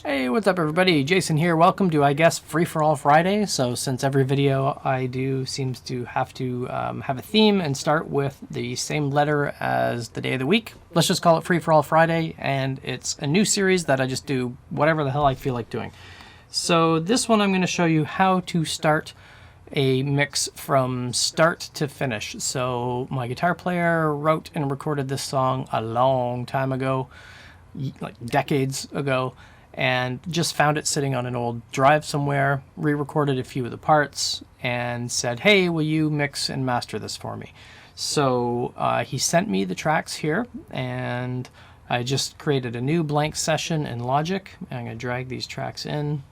Hey, what's up everybody? Jason here. Welcome to, I guess, Free For All Friday. So since every video I do seems to have to have a theme and start with the same letter as the day of the week, let's just call it Free For All Friday, and it's a new series that I just do whatever the hell I feel like doing. So this one I'm going to show you how to start a mix from start to finish. So my guitar player wrote and recorded this song a long time ago, like decades ago, and just found it sitting on an old drive somewhere, re-recorded a few of the parts, and said, hey, will you mix and master this for me? So he sent me the tracks here, and I just created a new blank session in Logic. I'm going to drag these tracks in.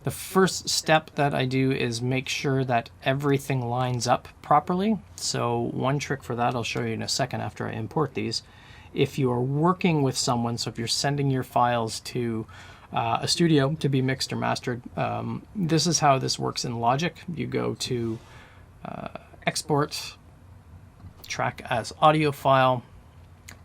The first step that I do is make sure that everything lines up properly. So one trick for that I'll show you in a second after I import these. If you are working with someone, so if you're sending your files to a studio to be mixed or mastered, this is how this works in Logic. You go to Export, Track as Audio File.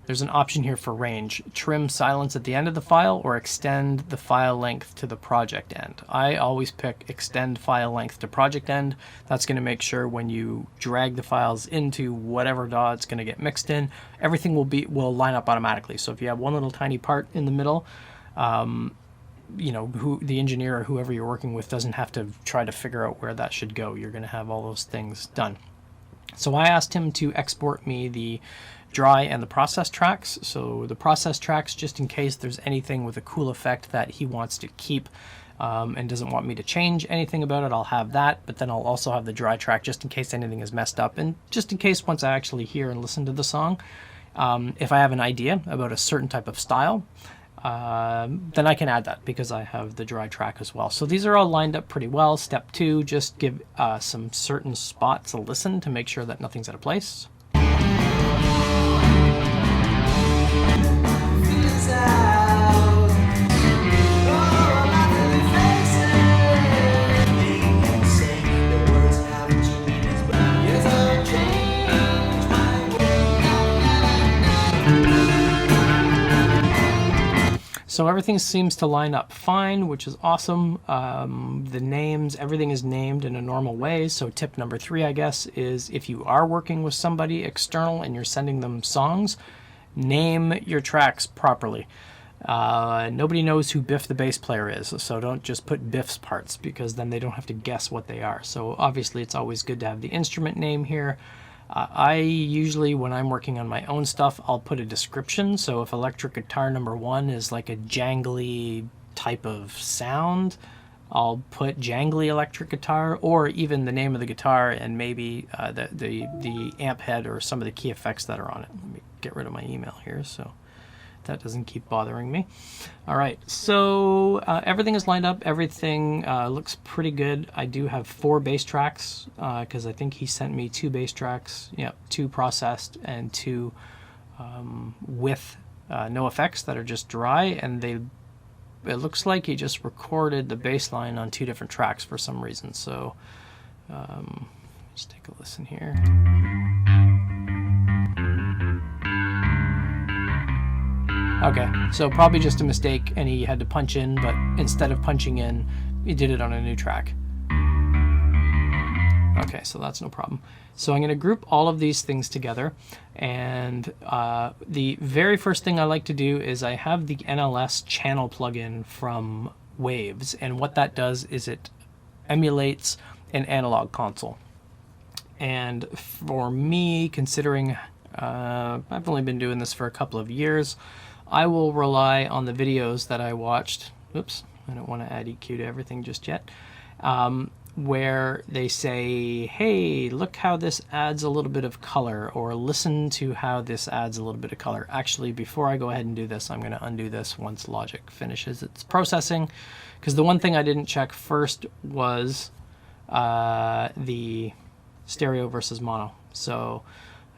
There's an option here for range. Trim silence at the end of the file or extend the file length to the project end. I always pick extend file length to project end. That's going to make sure when you drag the files into whatever DAW it's going to get mixed in, everything will line up automatically. So if you have one little tiny part in the middle, you know, the engineer or whoever you're working with doesn't have to try to figure out where that should go. You're going to have all those things done. So I asked him to export me the dry and the process tracks. So the process tracks, just in case there's anything with a cool effect that he wants to keep and doesn't want me to change anything about it, I'll have that. But then I'll also have the dry track just in case anything is messed up, and just in case once I actually hear and listen to the song, if I have an idea about a certain type of style, then I can add that because I have the dry track as well. So these are all lined up pretty well. Step 2, just give some certain spots a listen to make sure that nothing's out of place. So everything seems to line up fine, which is awesome. The names, everything is named in a normal way. So tip number 3, I guess, is if you are working with somebody external and you're sending them songs, name your tracks properly. Nobody knows who Biff the bass player is, so don't just put Biff's parts because then they don't have to guess what they are. So obviously it's always good to have the instrument name here. I usually, when I'm working on my own stuff, I'll put a description. So if electric guitar number 1 is like a jangly type of sound, I'll put jangly electric guitar, or even the name of the guitar and maybe the amp head or some of the key effects that are on it. Let me get rid of my email here so that doesn't keep bothering me. All right, so everything is lined up. Everything looks pretty good. I do have 4 bass tracks because I think he sent me 2 bass tracks. Yeah, 2 processed and 2 with no effects that are just dry. And it looks like he just recorded the bass line on 2 different tracks for some reason. So let's take a listen here. Okay, so probably just a mistake and he had to punch in, but instead of punching in, he did it on a new track. Okay, so that's no problem. So I'm going to group all of these things together, and the very first thing I like to do is I have the NLS Channel plugin from Waves, and what that does is it emulates an analog console. And for me, considering I've only been doing this for a couple of years, I will rely on the videos that I watched. Oops, I don't want to add EQ to everything just yet. Where they say, hey, look how this adds a little bit of color, or listen to how this adds a little bit of color. Actually, before I go ahead and do this, I'm going to undo this once Logic finishes its processing, because the one thing I didn't check first was the stereo versus mono. So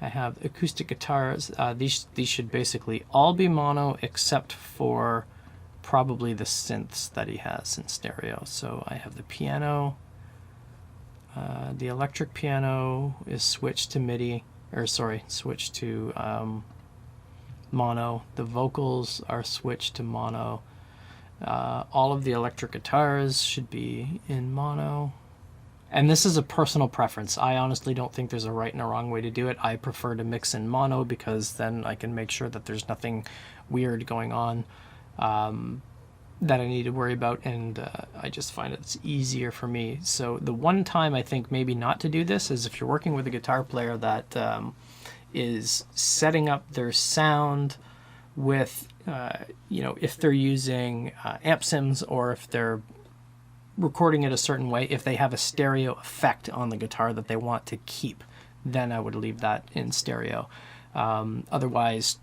I have acoustic guitars. These should basically all be mono except for probably the synths that he has in stereo. So I have the piano. The electric piano is switched to MIDI, or sorry, switched to mono. The vocals are switched to mono. All of the electric guitars should be in mono. And this is a personal preference. I honestly don't think there's a right and a wrong way to do it. I prefer to mix in mono because then I can make sure that there's nothing weird going on that I need to worry about, and I just find it's easier for me. So the one time I think maybe not to do this is if you're working with a guitar player that is setting up their sound with, if they're using amp sims, or if they're recording it a certain way, if they have a stereo effect on the guitar that they want to keep, then I would leave that in stereo. Otherwise,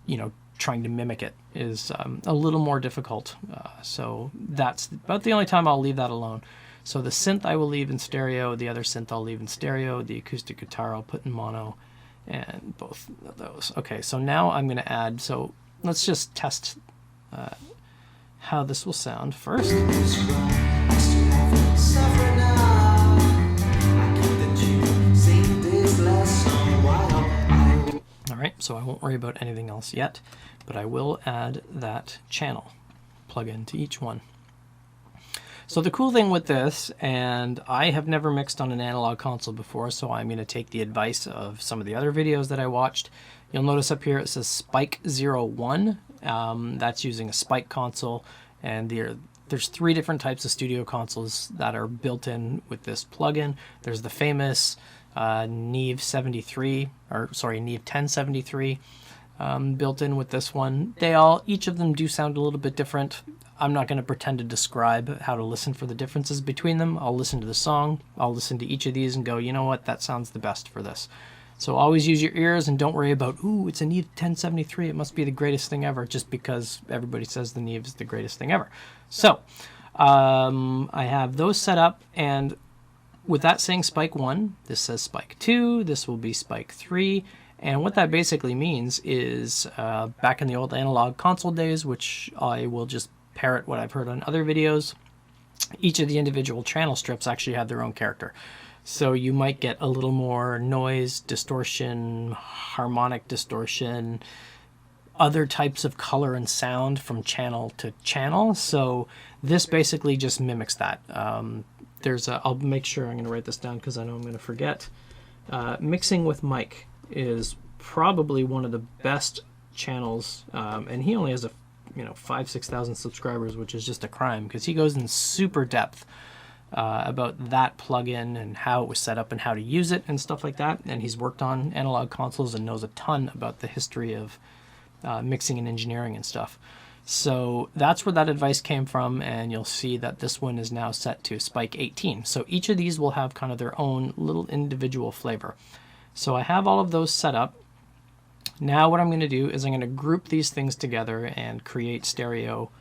trying to mimic it is a little more difficult. So that's about the only time I'll leave that alone. So the synth I will leave in stereo, the other synth I'll leave in stereo, the acoustic guitar I'll put in mono, and both of those. Okay, so now I'm going to add, so let's just test how this will sound first. Alright, so I won't worry about anything else yet, but I will add that channel plug-in to each one. So the cool thing with this, and I have never mixed on an analog console before, so I'm going to take the advice of some of the other videos that I watched. You'll notice up here it says Spike 01. That's using a Spike console, and there's 3 different types of studio consoles that are built in with this plugin. There's the famous Neve 1073 built in with this one. Each of them do sound a little bit different. I'm not going to pretend to describe how to listen for the differences between them. I'll listen to the song, I'll listen to each of these and go, you know what, that sounds the best for this. So always use your ears and don't worry about, ooh, it's a Neve 1073, it must be the greatest thing ever, just because everybody says the Neve is the greatest thing ever. So I have those set up, and with that saying Spike 1, this says Spike 2, this will be Spike 3, and what that basically means is back in the old analog console days, which I will just parrot what I've heard on other videos, each of the individual channel strips actually have their own character. So you might get a little more noise, distortion, harmonic distortion, other types of color and sound from channel to channel. So this basically just mimics that. I'll make sure I'm going to write this down because I know I'm going to forget. Mixing with Mike is probably one of the best channels, and he only has 5,000-6,000 subscribers, which is just a crime because he goes in super depth about that plugin and how it was set up and how to use it and stuff like that. And he's worked on analog consoles and knows a ton about the history of mixing and engineering and stuff. So that's where that advice came from, and you'll see that this one is now set to Spike 18. So each of these will have kind of their own little individual flavor. So I have all of those set up. Now what I'm going to do is I'm going to group these things together and create stereo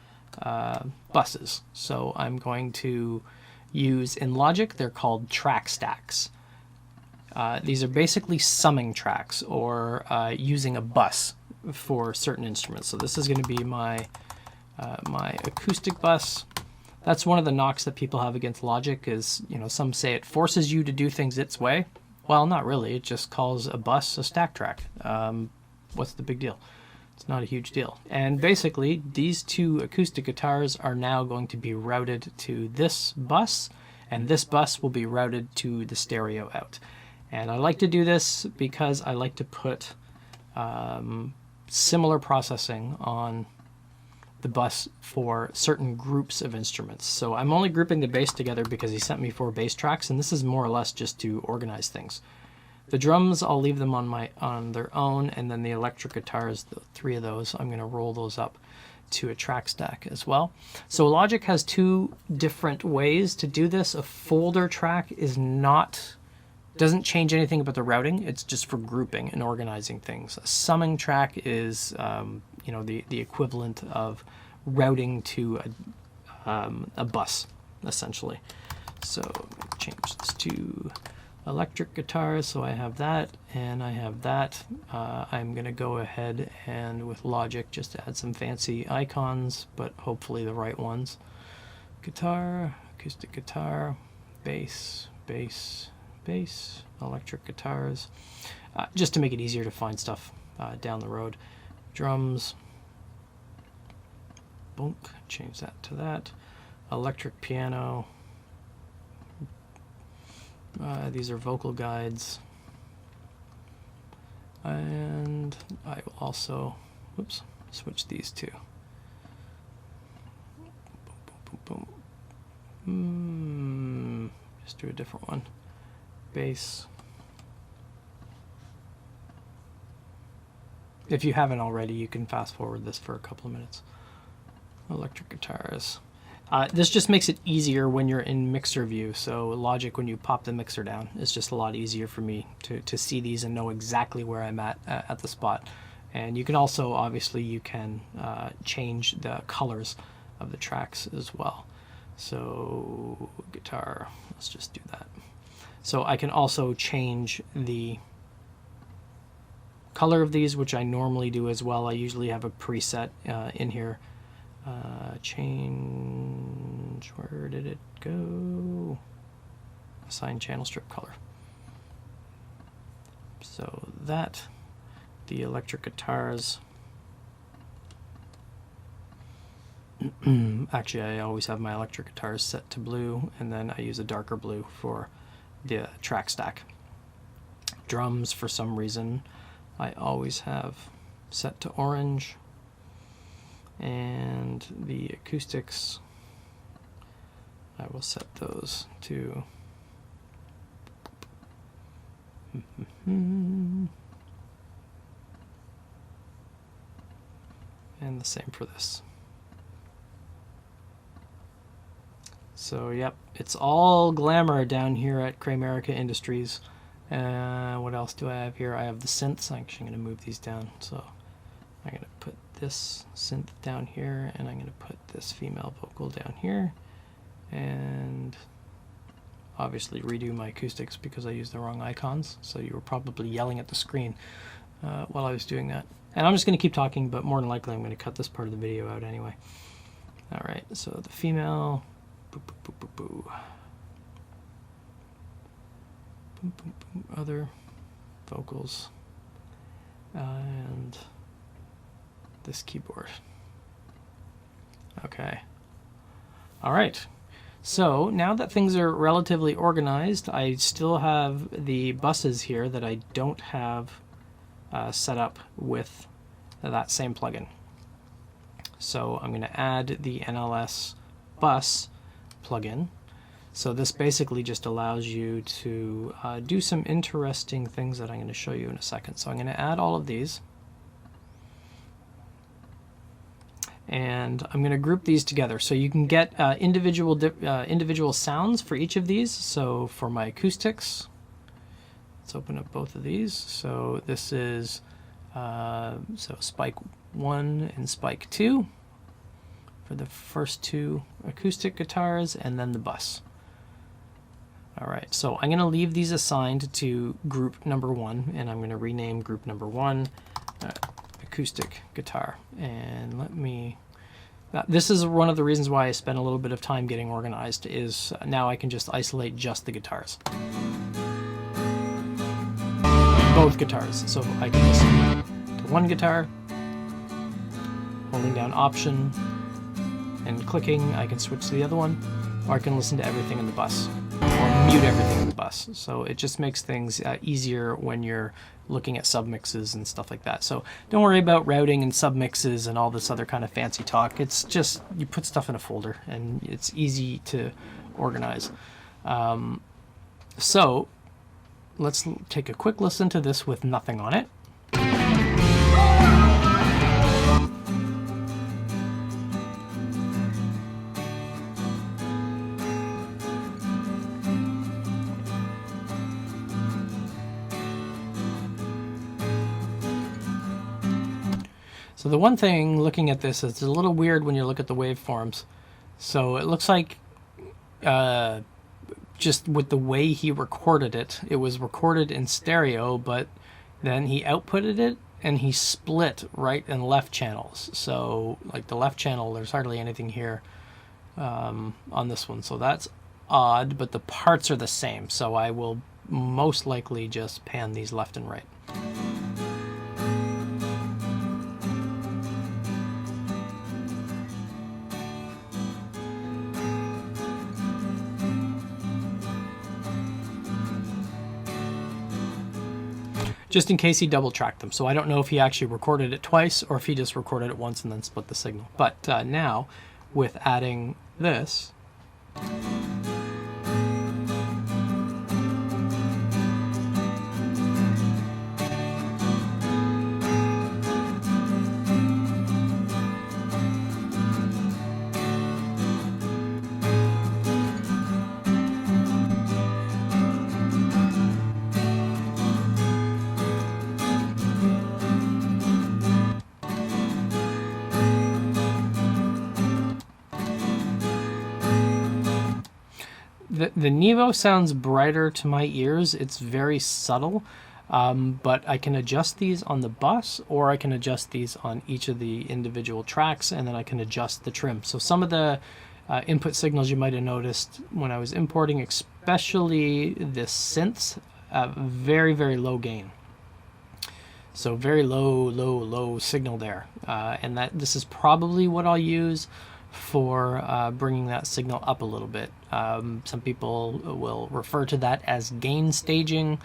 buses. So I'm going to use, in Logic, they're called track stacks. These are basically summing tracks, or using a bus for certain instruments. So this is going to be my acoustic bus. That's one of the knocks that people have against Logic is, some say it forces you to do things its way. Well, not really. It just calls a bus a stack track. What's the big deal? It's not a huge deal. And basically, these 2 acoustic guitars are now going to be routed to this bus, and this bus will be routed to the stereo out. And I like to do this because I like to put similar processing on the bus for certain groups of instruments. So I'm only grouping the bass together because he sent me 4 bass tracks, and this is more or less just to organize things. The drums, I'll leave them on their own, and then the electric guitars, the 3 of those, I'm going to roll those up to a track stack as well. So Logic has 2 different ways to do this. A folder track doesn't change anything about the routing. It's just for grouping and organizing things. A summing track is, the equivalent of routing to a bus, essentially. So change this to electric guitars, so I have that and I have that. I'm going to go ahead and with Logic just add some fancy icons, but hopefully the right ones. Guitar, acoustic guitar, bass, bass, bass, electric guitars, just to make it easier to find stuff down the road. Drums, Bonk, change that to that. Electric piano. These are vocal guides. And I will also, whoops, switch these two. Boom, boom, boom. Just do a different one. Bass. If you haven't already, you can fast forward this for a couple of minutes. Electric guitars. This just makes it easier when you're in mixer view. So Logic, when you pop the mixer down, it's just a lot easier for me to see these and know exactly where I'm at the spot. And you can also, obviously, you can change the colors of the tracks as well. So guitar, let's just do that. So I can also change the color of these, which I normally do as well. I usually have a preset in here. Change, where did it go? Assign channel strip color. So that, the electric guitars. Actually, I always have my electric guitars set to blue, and then I use a darker blue for the track stack. Drums, for some reason, I always have set to orange. And the acoustics, I will set those to and the same for this. So yep, it's all glamour down here at Kramerica Industries. What else do I have here? I have the synths. I'm actually going to move these down. So I'm going to put this synth down here, and I'm going to put this female vocal down here, and obviously redo my acoustics because I used the wrong icons, so you were probably yelling at the screen while I was doing that. And I'm just going to keep talking, but more than likely I'm going to cut this part of the video out anyway. Alright, so the female, boo, boo, boo, boo, boo. Boom, boom, boom. Other vocals, and this keyboard. Okay. All right. So now that things are relatively organized, I still have the buses here that I don't have set up with that same plugin. So I'm going to add the NLS Buss plugin. So this basically just allows you to do some interesting things that I'm going to show you in a second. So I'm going to add all of these. And I'm going to group these together so you can get individual sounds for each of these. So for my acoustics, let's open up both of these. So this is so spike 1 and spike 2 for the first two acoustic guitars, and then the bus. All right, so I'm going to leave these assigned to group number 1, and I'm going to rename group number 1 acoustic guitar. And let me, this is one of the reasons why I spent a little bit of time getting organized, is now I can just isolate just the guitars. Both guitars. So I can listen to one guitar, holding down Option and clicking, I can switch to the other one, or I can listen to everything in the bus, or mute everything in the bus. So it just makes things easier when you're looking at submixes and stuff like that. So don't worry about routing and submixes and all this other kind of fancy talk. It's just you put stuff in a folder and it's easy to organize. So let's take a quick listen to this with nothing on it. So the one thing looking at this, it's a little weird when you look at the waveforms. So it looks like just with the way he recorded it, it was recorded in stereo, but then he outputted it and he split right and left channels. So like the left channel, there's hardly anything here on this one. So that's odd, but the parts are the same. So I will most likely just pan these left and right. just in case he double tracked them. So I don't know if he actually recorded it twice or if he just recorded it once and then split the signal. But now with adding this, the Nevo sounds brighter to my ears. It's very subtle, but I can adjust these on the bus, or I can adjust these on each of the individual tracks, and then I can adjust the trim. So some of the input signals you might have noticed when I was importing, especially the synths, very, very low gain. So very low signal there. And this is probably what I'll use for bringing that signal up a little bit. Some people will refer to that as gain staging.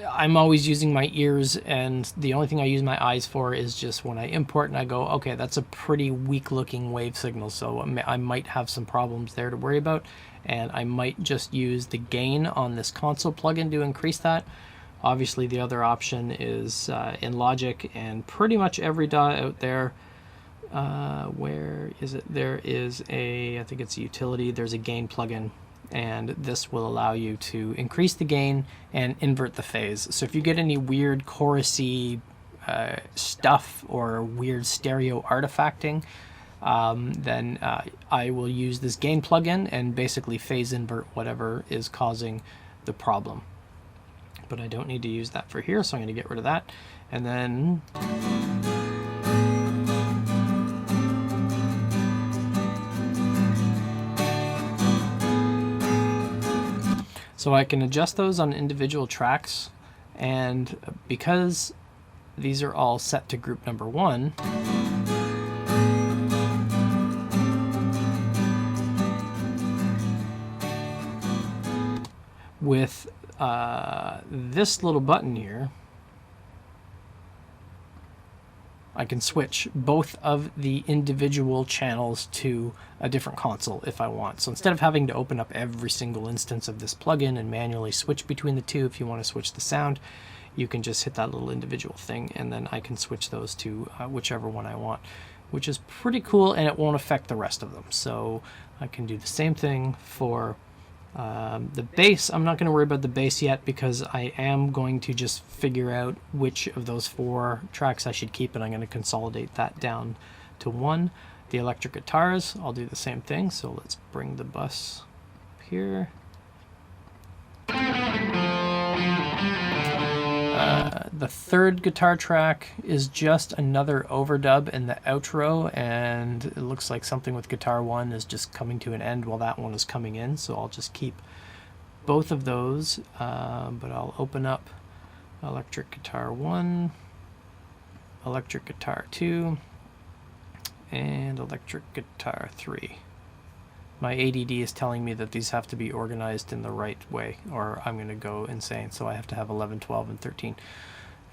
I'm always using my ears, and the only thing I use my eyes for is just when I import and I go, okay, that's a pretty weak looking wave signal, so I might have some problems there to worry about, and I might just use the gain on this console plugin to increase that. Obviously the other option is in Logic, and pretty much every DAW out there, where is it? There is I think it's a utility, there's a gain plugin, and this will allow you to increase the gain and invert the phase. So if you get any weird chorusy stuff or weird stereo artifacting, then I will use this gain plugin and basically phase invert whatever is causing the problem. But I don't need to use that for here, so I'm going to get rid of that. And then so I can adjust those on individual tracks, and because these are all set to group number 1, with this little button here, I can switch both of the individual channels to a different console if I want. So instead of having to open up every single instance of this plugin and manually switch between the two, if you want to switch the sound, you can just hit that little individual thing, and then I can switch those to whichever one I want, which is pretty cool, and it won't affect the rest of them. So I can do the same thing for the bass. I'm not going to worry about the bass yet because I am going to just figure out which of those 4 tracks I should keep, and I'm going to consolidate that down to 1. The electric guitars, I'll do the same thing. So let's bring the bus up here. The third guitar track is just another overdub in the outro, and it looks like something with guitar 1 is just coming to an end while that one is coming in, so I'll just keep both of those, but I'll open up electric guitar 1, electric guitar 2, and electric guitar 3. My ADD is telling me that these have to be organized in the right way, or I'm going to go insane. So I have to have 11, 12, and 13.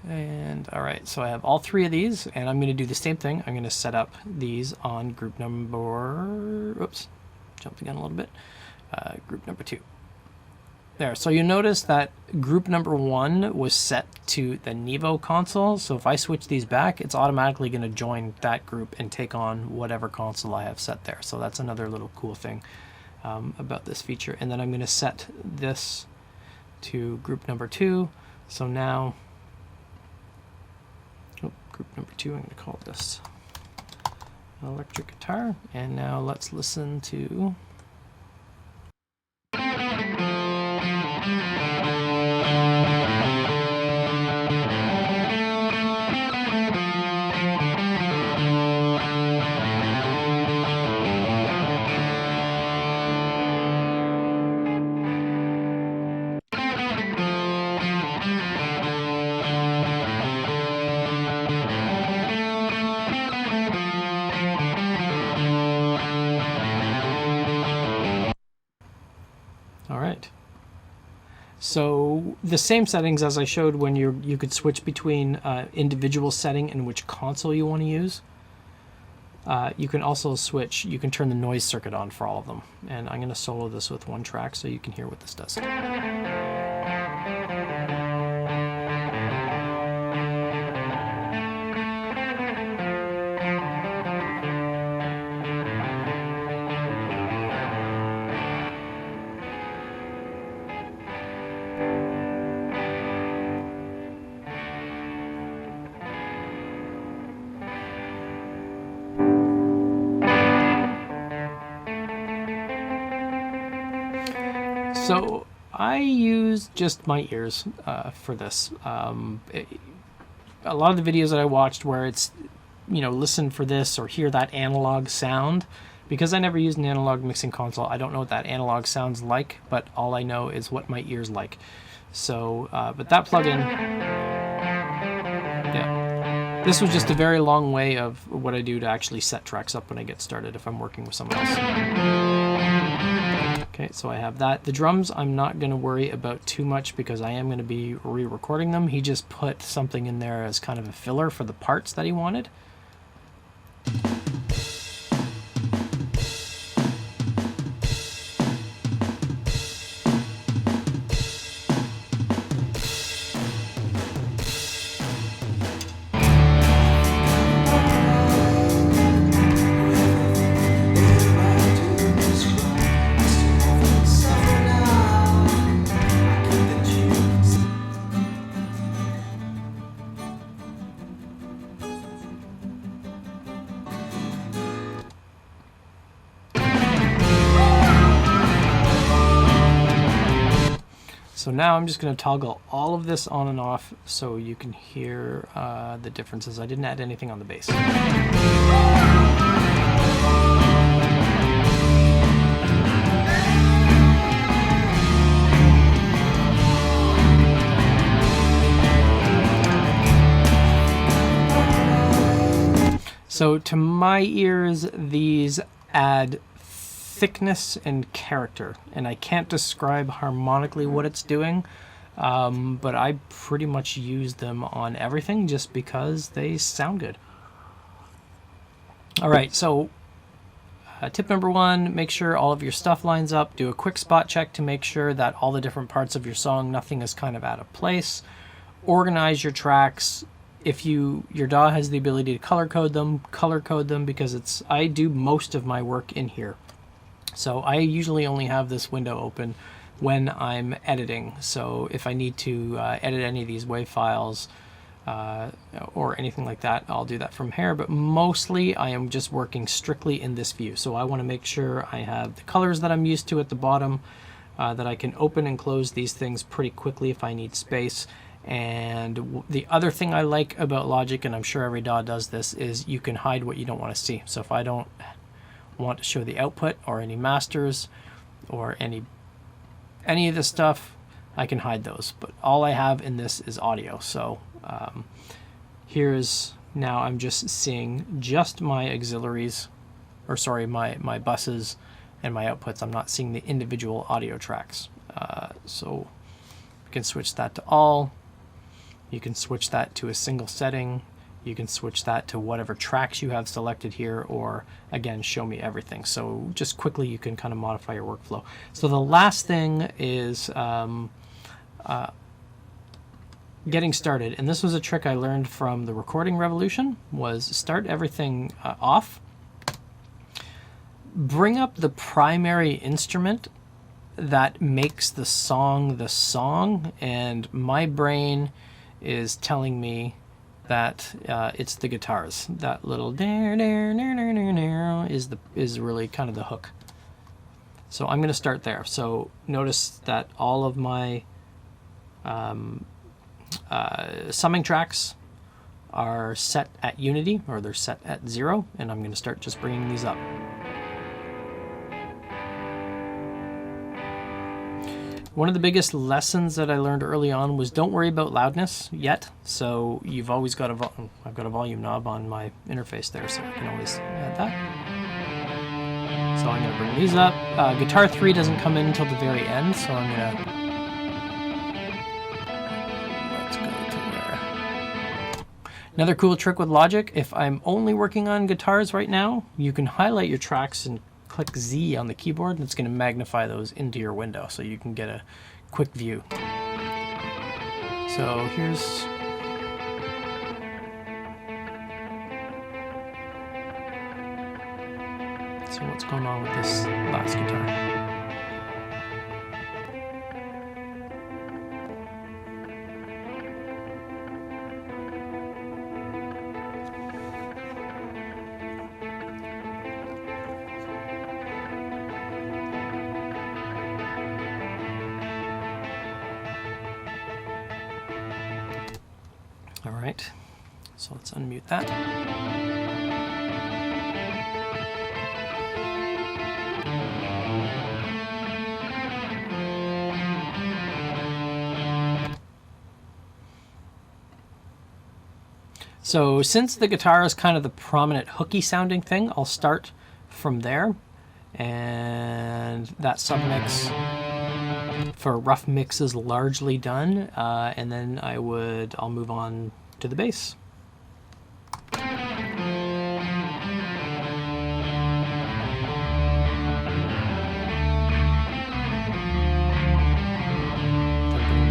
And all right, so I have all 3 of these, and I'm going to do the same thing. I'm going to set up these on group number, oops, jumped again a little bit, group number 2. There, so you notice that group number 1 was set to the Nevo console, so if I switch these back, it's automatically going to join that group and take on whatever console I have set there. So that's another little cool thing about this feature. And then I'm going to set this to group number 2. So now, group number 2, I'm going to call this electric guitar. And now let's listen to... So the same settings as I showed when you could switch between individual setting and which console you want to use. You can also switch, you can turn the noise circuit on for all of them. And I'm going to solo this with one track so you can hear what this does. So I use just my ears for this. A lot of the videos that I watched where it's, listen for this or hear that analog sound, because I never used an analog mixing console, I don't know what that analog sounds like, but all I know is what my ears like. So, but that plugin, yeah, this was just a very long way of what I do to actually set tracks up when I get started if I'm working with someone else. Okay, so I have that. The drums I'm not going to worry about too much because I am going to be re-recording them. He just put something in there as kind of a filler for the parts that he wanted. So now I'm just going to toggle all of this on and off so you can hear the differences. I didn't add anything on the bass. So to my ears, these add thickness and character, and I can't describe harmonically what it's doing, but I pretty much use them on everything just because they sound good. All right, so tip number one, make sure all of your stuff lines up. Do a quick spot check to make sure that all the different parts of your song, nothing is kind of out of place. Organize your tracks. If your DAW has the ability to color code them because I do most of my work in here. So I usually only have this window open when I'm editing. So if I need to edit any of these WAV files or anything like that, I'll do that from here. But mostly I am just working strictly in this view. So I want to make sure I have the colors that I'm used to at the bottom, that I can open and close these things pretty quickly if I need space. And the other thing I like about Logic, and I'm sure every DAW does this, is you can hide what you don't want to see. So if I don't want to show the output or any masters or any of this stuff, I can hide those, but all I have in this is audio. So here's now I'm just seeing just my auxiliaries, or sorry, my buses and my outputs. I'm not seeing the individual audio tracks. So you can switch that to all. You can switch that to a single setting. You can switch that to whatever tracks you have selected here, or again, show me everything. So just quickly, you can kind of modify your workflow. So the last thing is getting started. And this was a trick I learned from the Recording Revolution, was start everything off. Bring up the primary instrument that makes the song, and my brain is telling me that it's the guitars. That little is really kind of the hook. So I'm going to start there. So notice that all of my summing tracks are set at unity, or they're set at 0, and I'm going to start just bringing these up. One of the biggest lessons that I learned early on was don't worry about loudness yet. So you've always got I've got a volume knob on my interface there, so I can always add that. So I'm going to bring these up. Guitar 3 doesn't come in until the very end, so I'm going to Another cool trick with Logic, if I'm only working on guitars right now, you can highlight your tracks and click Z on the keyboard, and it's going to magnify those into your window so you can get a quick view. So here's... So what's going on with this last guitar? All right, so let's unmute that. So since the guitar is kind of the prominent hooky sounding thing, I'll start from there, and that submix for rough mix is largely done, and then I'll move on to the bass. The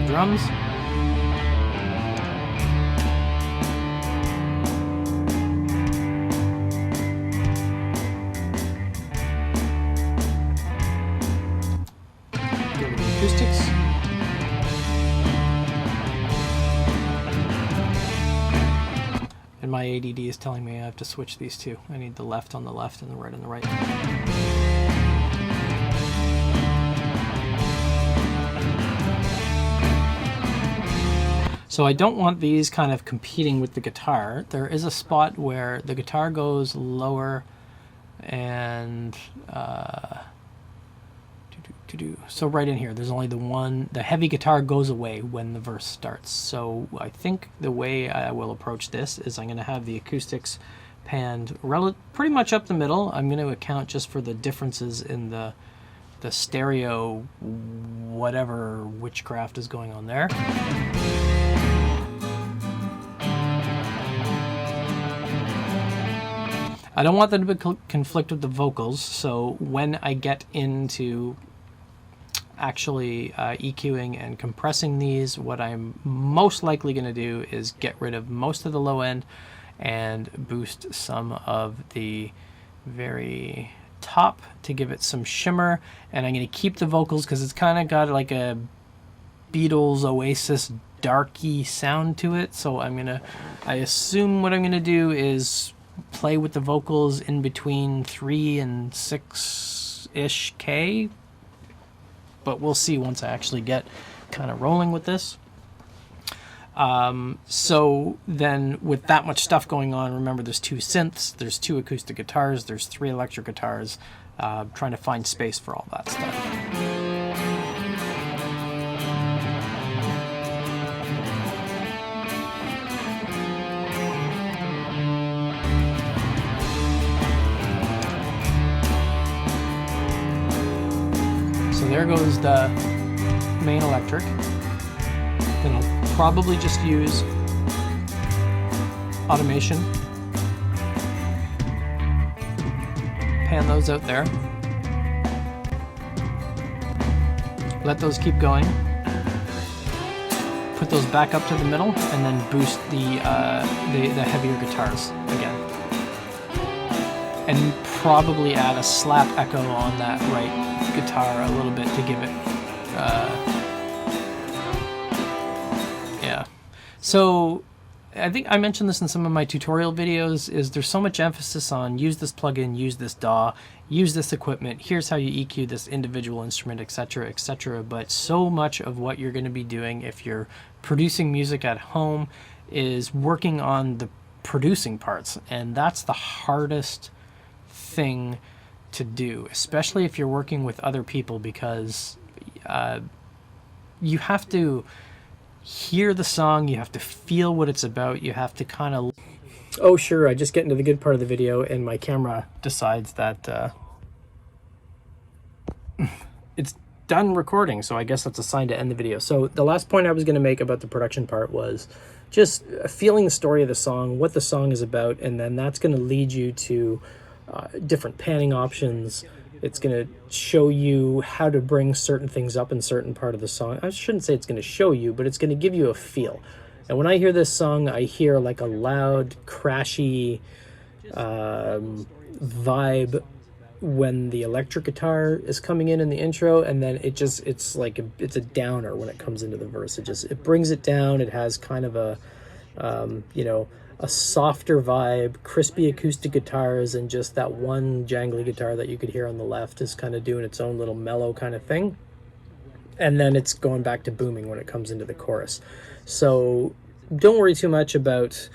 drums. Acoustics. And my ADD is telling me I have to switch these two. I need the left on the left and the right on the right. So I don't want these kind of competing with the guitar. There is a spot where the guitar goes lower and so right in here, there's only the heavy guitar goes away when the verse starts. So I think the way I will approach this is I'm going to have the acoustics panned pretty much up the middle. I'm going to account just for the differences in the stereo, whatever witchcraft is going on there. I don't want them to conflict with the vocals, so when I get into actually EQing and compressing these, what I'm most likely going to do is get rid of most of the low end and boost some of the very top to give it some shimmer, and I'm going to keep the vocals because it's kind of got like a Beatles Oasis darky sound to it. So I assume what I'm going to do is play with the vocals in between 3 and 6-ish K, but we'll see once I actually get kind of rolling with this. So then with that much stuff going on, remember there's 2 synths, there's 2 acoustic guitars, there's 3 electric guitars, trying to find space for all that stuff. So there goes the main electric. Then I'll probably just use automation. Pan those out there. Let those keep going. Put those back up to the middle, and then boost the heavier guitars again. And probably add a slap echo on that right guitar a little bit to give it yeah. So I think I mentioned this in some of my tutorial videos, is there's so much emphasis on use this plugin, use this DAW, use this equipment, here's how you EQ this individual instrument, etc., etc. But so much of what you're going to be doing if you're producing music at home is working on the producing parts, and that's the hardest thing to do, especially if you're working with other people, because you have to hear the song, you have to feel what it's about, you have to kind of... Oh sure, I just get into the good part of the video and my camera decides that it's done recording, so I guess that's a sign to end the video. So the last point I was going to make about the production part was just feeling the story of the song, what the song is about, and then that's going to lead you to different panning options. It's going to show you how to bring certain things up in certain part of the song. I shouldn't say it's going to show you, but it's going to give you a feel. And when I hear this song, I hear like a loud, crashy vibe when the electric guitar is coming in the intro, and then it's like it's a downer when it comes into the verse. It brings it down. It has kind of a a softer vibe, crispy acoustic guitars, and just that one jangly guitar that you could hear on the left is kind of doing its own little mellow kind of thing. And then it's going back to booming when it comes into the chorus. So don't worry too much about,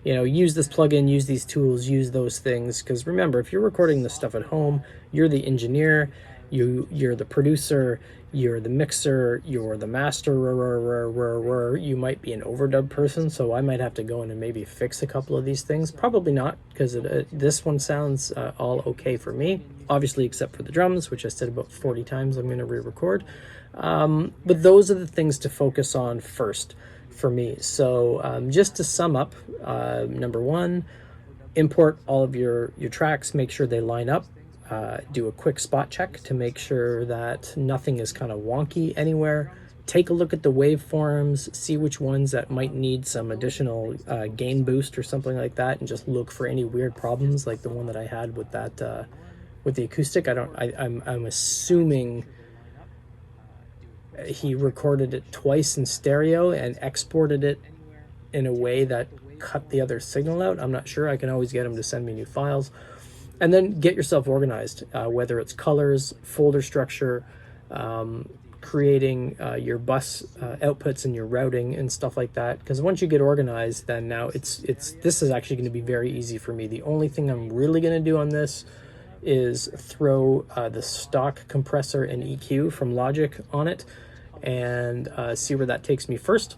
use this plugin, use these tools, use those things. Because remember, if you're recording this stuff at home, you're the engineer, you're the producer, you're the mixer, you're the master. You might be an overdub person, so I might have to go in and maybe fix a couple of these things. Probably not, because this one sounds all okay for me. Obviously, except for the drums, which I said about 40 times I'm going to re-record. But those are the things to focus on first for me. So just to sum up, number one, import all of your tracks, make sure they line up. Do a quick spot check to make sure that nothing is kind of wonky anywhere. Take a look at the waveforms, see which ones that might need some additional gain boost or something like that, and just look for any weird problems like the one that I had with that with the acoustic. I'm assuming he recorded it twice in stereo and exported it in a way that cut the other signal out. I'm not sure. I can always get him to send me new files. And then get yourself organized, whether it's colors, folder structure, creating your bus outputs and your routing and stuff like that. Because once you get organized, then now this is actually going to be very easy for me. The only thing I'm really going to do on this is throw the stock compressor and EQ from Logic on it and see where that takes me first.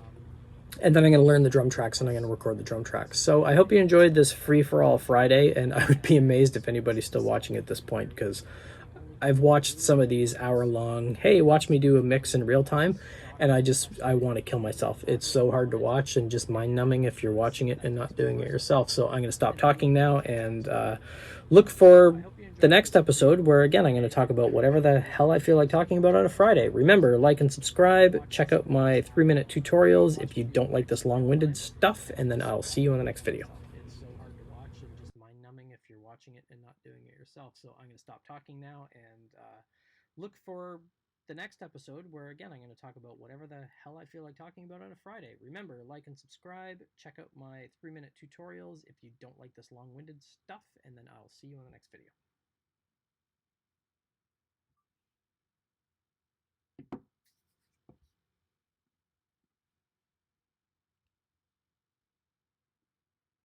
And then I'm going to learn the drum tracks and I'm going to record the drum tracks. So I hope you enjoyed this free-for-all Friday, and I would be amazed if anybody's still watching at this point, because I've watched some of these hour-long, hey, watch me do a mix in real time, and I want to kill myself. It's so hard to watch and just mind-numbing if you're watching it and not doing it yourself. So I'm going to stop talking now and look for the next episode, where again I'm going to talk about whatever the hell I feel like talking about on a Friday. Remember, like and subscribe, check out my 3-minute tutorials if you don't like this long-winded stuff, and then I'll see you in the next video. It's so hard to watch and just mind-numbing if you're watching it and not doing it yourself. So I'm going to stop talking now and look for the next episode, where again I'm going to talk about whatever the hell I feel like talking about on a Friday. Remember, like and subscribe, check out my 3-minute tutorials if you don't like this long-winded stuff, and then I'll see you in the next video.